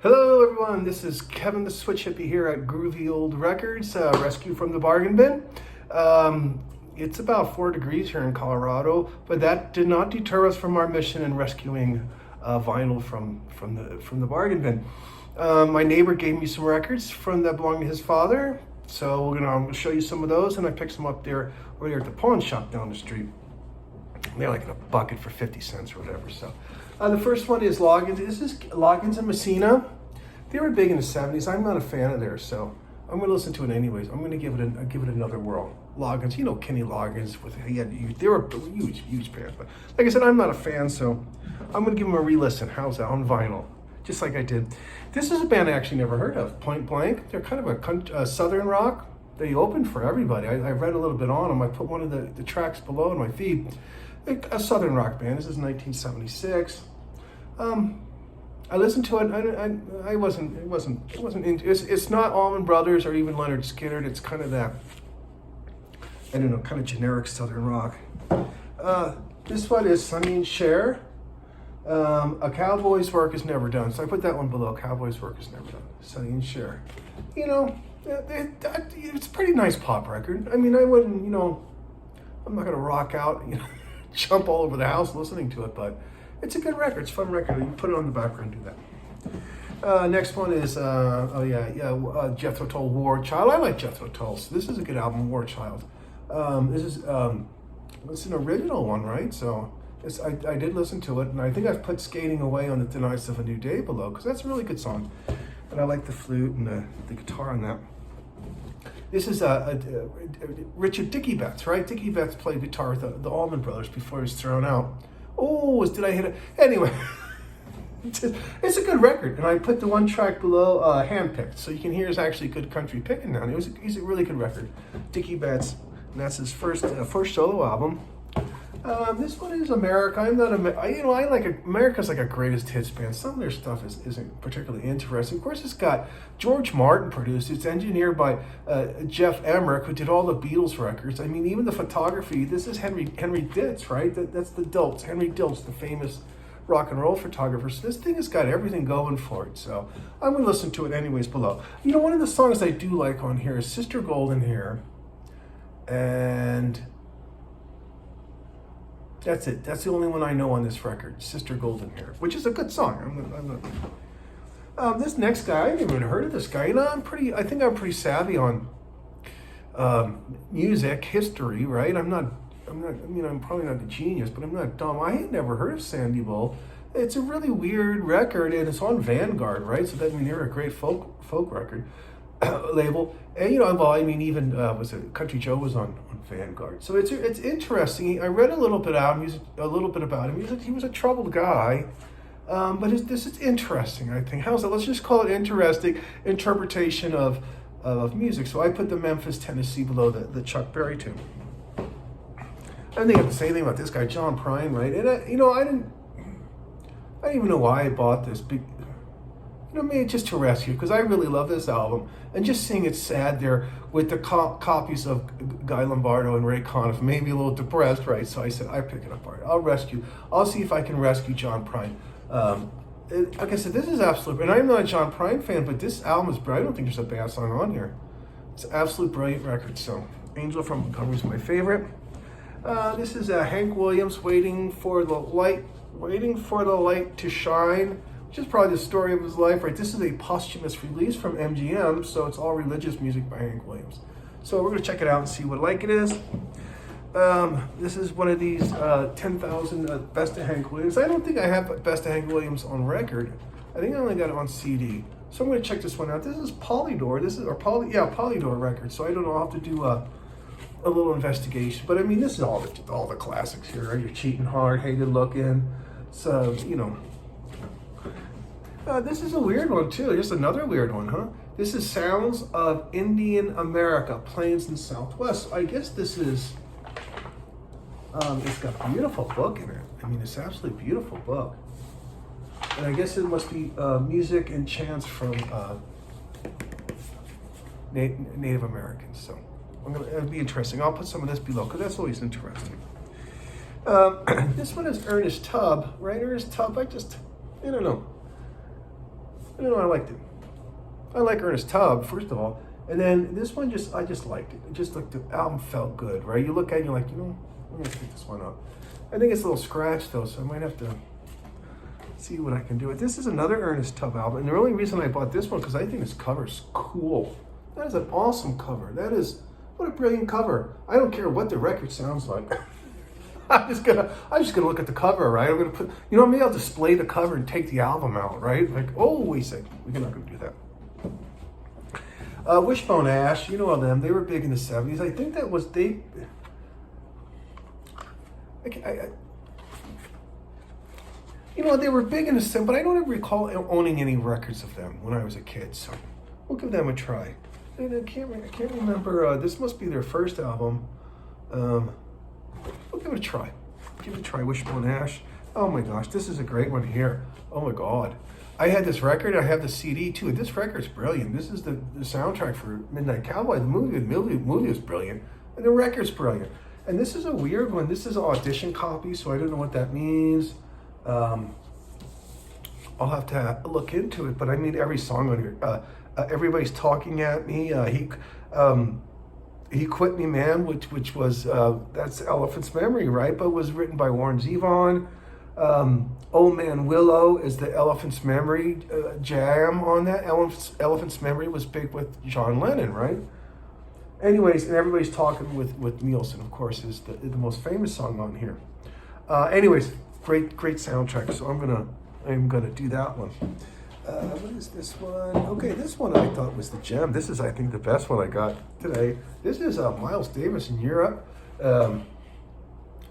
Hello everyone, this is Kevin the Switch Hippie here at Groovy Old Records, rescue from the bargain bin. It's about 4 degrees here in Colorado, but that did not deter us from our mission in rescuing vinyl from the bargain bin. My neighbor gave me some records that belonged to his father, so I'm gonna show you some of those, and I picked some up there over there at the pawn shop down the street. They're like in a bucket for 50 cents or whatever. So the first one is Loggins. This is Loggins and Messina. They were big in the 70s. I'm not a fan of theirs, so I'm going to listen to it anyways. I'm going to give it another whirl. Loggins, you know Kenny Loggins. They were a huge band. But like I said, I'm not a fan, so I'm going to give them a re-listen. How's that on vinyl? Just like I did. This is a band I actually never heard of, Point Blank. They're kind of a southern rock. They opened for everybody. I read a little bit on them. I put one of the tracks below in my feed. A southern rock band. This is 1976. I listened to it. It's not Allman Brothers or even Leonard Skinner. It's kind of that, I don't know, kind of generic southern rock. This one is Sonny and Cher. A Cowboy's Work Is Never Done. So I put that one below. Cowboy's Work Is Never Done. Sonny and Cher. You know, it's a pretty nice pop record. I mean, I wouldn't, you know, I'm not gonna rock out, you know, jump all over the house listening to it, but it's a good record. It's a fun record. You can put it on the background, do that. Next one is Jethro Tull, War Child. I like Jethro Tull. So this is a good album, War Child. It's an original one, right? So I did listen to it, and I think I've put Skating Away on the Thin Ice of a New Day below, because that's a really good song. And I like the flute and the guitar on that. This is Richard Dickie Betts, right? Dickie Betts played guitar with the Allman Brothers before he was thrown out. Oh, did I hit it? Anyway, it's a good record. And I put the one track below, Handpicked, so you can hear it's actually good country picking now. He's a really good record. Dickie Betts, and that's his first solo album. This one is America. I like America's like a greatest hits band. Some of their stuff isn't particularly interesting. Of course, it's got George Martin produced. It's engineered by Jeff Emmerich, who did all the Beatles records. I mean, even the photography. This is Henry Ditz, right? That's the Diltz. Henry Diltz, the famous rock and roll photographer. So this thing has got everything going for it. So I'm gonna listen to it anyways below. You know, one of the songs I do like on here is Sister Golden Hair, and that's it. That's the only one I know on this record, Sister Golden Hair, which is a good song. This next guy, I haven't even heard of this guy. You know, I think I'm pretty savvy on music history, right? I'm probably not a genius, but I'm not dumb. I had never heard of Sandy Bull. It's a really weird record, and it's on Vanguard, right? So that means they're a great folk record label. And you know, even Country Joe was on Vanguard. So it's interesting. I read a little bit about him. He was a troubled guy, but this is interesting. I think. How's that? Let's just call it interesting interpretation of music. So I put the Memphis, Tennessee below the Chuck Berry tune. I don't think I have to say anything about this guy, John Prine, right? And I didn't even know why I bought this. Maybe just to rescue, because I really love this album, and just seeing it sad there with the copies of Guy Lombardo and Ray Conniff made me a little depressed, right? So I said, I pick it apart. I'll see if I can rescue John Prine. Like I said, this is absolute, and I'm not a John Prine fan, but this album is brilliant. I don't think there's a bad song on here. It's an absolute brilliant record. So Angel from Montgomery is my favorite. This is Hank Williams, Waiting for the Light to Shine, which is probably the story of his life, right? This is a posthumous release from MGM, so it's all religious music by Hank Williams. So we're going to check it out and see what it is. This is one of these 10,000 Best of Hank Williams. I don't think I have Best of Hank Williams on record. I think I only got it on CD. So I'm going to check this one out. This is Polydor. Polydor record. So I don't know. I'll have to do a little investigation. But I mean, this is all the classics here, right? You're Cheating Hard, Hated Looking. So, you know. This is a weird one too. Just another weird one, huh? This is Sounds of Indian America, Plains and Southwest. I guess this is. It's got a beautiful book in it. I mean, it's an absolutely beautiful book. And I guess it must be music and chants from Native Americans. So it'll be interesting. I'll put some of this below because that's always interesting. This one is Ernest Tubb, right? Ernest Tubb. I don't know. I don't know, I liked it. I like Ernest Tubb, first of all. And then this one, I just liked it. It just looked, the album felt good, right? You look at it and you're like, I'm gonna pick this one up. I think it's a little scratched though, so I might have to see what I can do. This is another Ernest Tubb album, and the only reason I bought this one, because I think this cover's cool. That is an awesome cover. What a brilliant cover. I don't care what the record sounds like. I'm just gonna look at the cover, right? I'm gonna put, maybe I'll display the cover and take the album out, right? Like, oh, wait a second, we're not gonna do that. Wishbone Ash, you know them. They were big in the 70s. I think that was they were big in the 70s, but I don't ever recall owning any records of them when I was a kid. So we'll give them a try. I can't remember. This must be their first album. We'll give it a try. Give it a try. Wishbone Ash. Oh my gosh, this is a great one here. Oh my God. I had this record, I have the CD too. This record's brilliant. This is the soundtrack for Midnight Cowboy. The movie is brilliant, and the record's brilliant. And this is a weird one. This is an audition copy, so I don't know what that means. I'll have to look into it, but I mean every song on here. Everybody's Talking at Me. He Quit Me Man, which was, that's Elephant's Memory, right? But was written by Warren Zevon. Old Man Willow is the Elephant's Memory jam on that. Elephant's Memory was big with John Lennon, right? Anyways, and Everybody's Talking with Nielsen, of course, is the most famous song on here. Anyways, great soundtrack. So I'm gonna do that one. What is this one? Okay, this one I thought was the gem. This is, I think, the best one I got today. This is Miles Davis in Europe,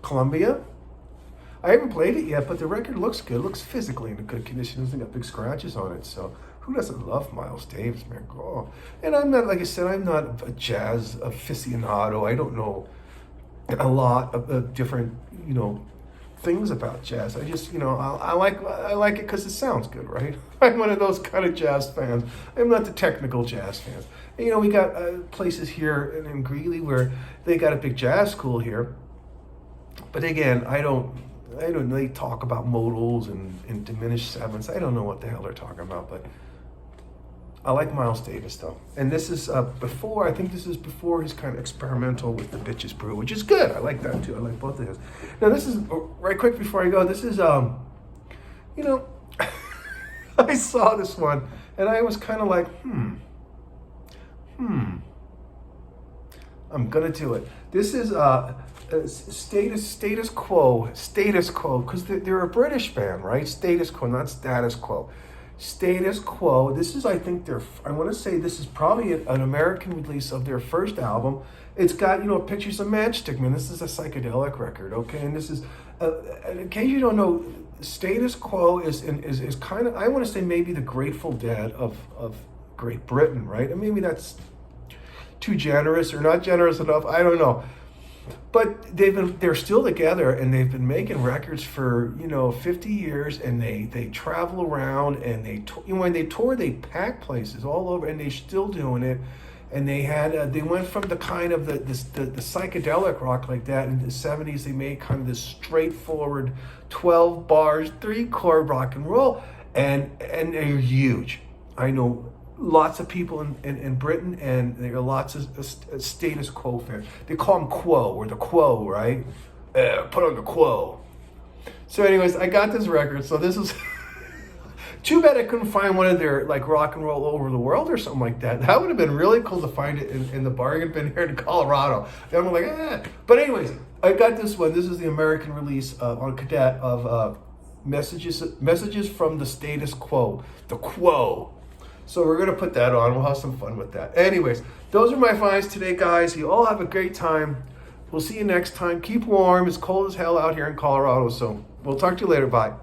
Columbia. I haven't played it yet, but the record looks good. It looks physically in good condition. It doesn't got big scratches on it. So who doesn't love Miles Davis, man? Oh. And I'm not, like I said, I'm not a jazz aficionado. I don't know a lot of different, things about jazz. I just, I like it because it sounds good, right? I'm one of those kind of jazz fans. I'm not the technical jazz fans. And, we got places here in Greeley where they got a big jazz school here. But again, they talk about modals and diminished sevenths. I don't know what the hell they're talking about, but I like Miles Davis though. And this is before his kind of experimental with the Bitches Brew, which is good. I like that too. I like both of his. Now this is, right quick before I go, this is, I saw this one and I was kind of like, I'm gonna do it. This is Status Quo, because they're a British band, right? Status Quo, not Status Quo. Status Quo. This is, I think, I want to say this is probably an American release of their first album. It's got, pictures of Matchstick Man. This is a psychedelic record, okay? And this is, in case you don't know, Status Quo is kind of, I want to say maybe the Grateful Dead of Great Britain, right? And maybe that's too generous or not generous enough. I don't know. But they're still together and they've been making records for 50 years, and they travel around, and when they tour they pack places all over, and they're still doing it. And they went from the kind of the psychedelic rock like that in the 70s. They made kind of this straightforward 12 bars, 3-chord rock and roll, and they're huge. I know lots of people in Britain, and there are lots of Status Quo fans. They call them Quo, or the Quo, right? Put on the Quo. So anyways, I got this record. So this is too bad I couldn't find one of their like Rock and Roll Over the World or something like that. That would have been really cool to find it in the bargain bin here in Colorado. And I'm like, But anyways, I got this one. This is the American release on Cadet of Messages from the Status Quo. The Quo. So we're going to put that on. We'll have some fun with that. Anyways, those are my finds today, guys. You all have a great time. We'll see you next time. Keep warm. It's cold as hell out here in Colorado. So we'll talk to you later. Bye.